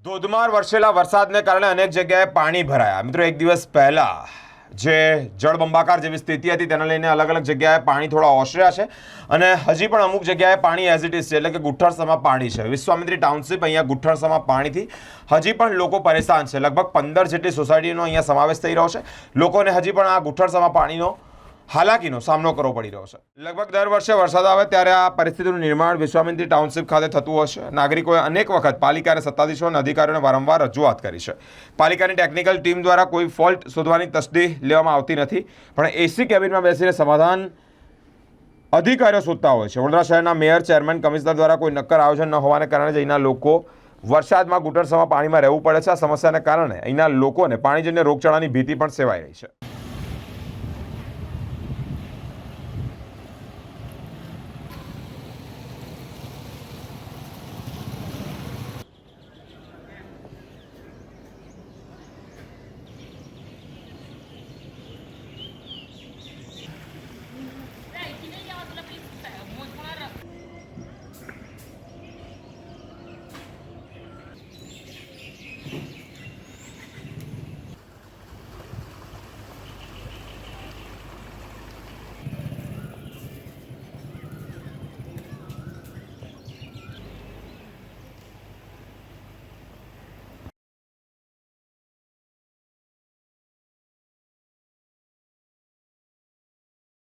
ધોધમાર વરસેલા વરસાદને કારણે અનેક જગ્યાએ પાણી ભરાયા। મિત્રો, એક દિવસ પહેલા જે જળબંબાકાર જેવી સ્થિતિ હતી તેને લઈને અલગ અલગ જગ્યાએ પાણી થોડા ઓસર્યા છે અને હજી પણ અમુક જગ્યાએ પાણી એઝ ઇટ ઇઝ છે, એટલે કે ગુઠ્ઠરસમાં પાણી છે। વિશ્વામિત્રી ટાઉનશીપ અહીંયા ગુઠ્ઠરસમાં પાણીથી હજી પણ લોકો પરેશાન છે। લગભગ 15 જેટલી સોસાયટીનો અહીંયા સમાવેશ થઈ રહ્યો છે। લોકોને હજી પણ આ ગુઠ્ઠરસમાં પાણીનો હાલાકીનો સામનો કરવો પડી રહ્યો છે। લગભગ દર વર્ષે વરસાદ આવે ત્યારે આ પરિસ્થિતિનું નિર્માણ વિશ્વામિત્રી ટાઉનશીપ ખાતે થતું હશે। નાગરિકોએ અનેક વખત પાલિકા અને સત્તાધીશો અને અધિકારીઓને વારંવાર રજૂઆત કરી છે। પાલિકાની ટેકનિકલ ટીમ દ્વારા કોઈ ફોલ્ટ શોધવાની તસ્દી લેવામાં આવતી નથી, પણ એસી કેબિનમાં બેસીને સમાધાન અધિકારીઓ શોધતા હોય છે। વડોદરા શહેરના મેયર, ચેરમેન, કમિશનર દ્વારા કોઈ નક્કર આયોજન ન હોવાને કારણે અહીંના લોકો વરસાદમાં ગુઠ્ઠરસમાં પાણીમાં રહેવું પડે છે। આ સમસ્યાને કારણે અહીંના લોકોને પાણીજન્ય રોગચાળાની ભીતિ પણ સેવાઈ રહી છે।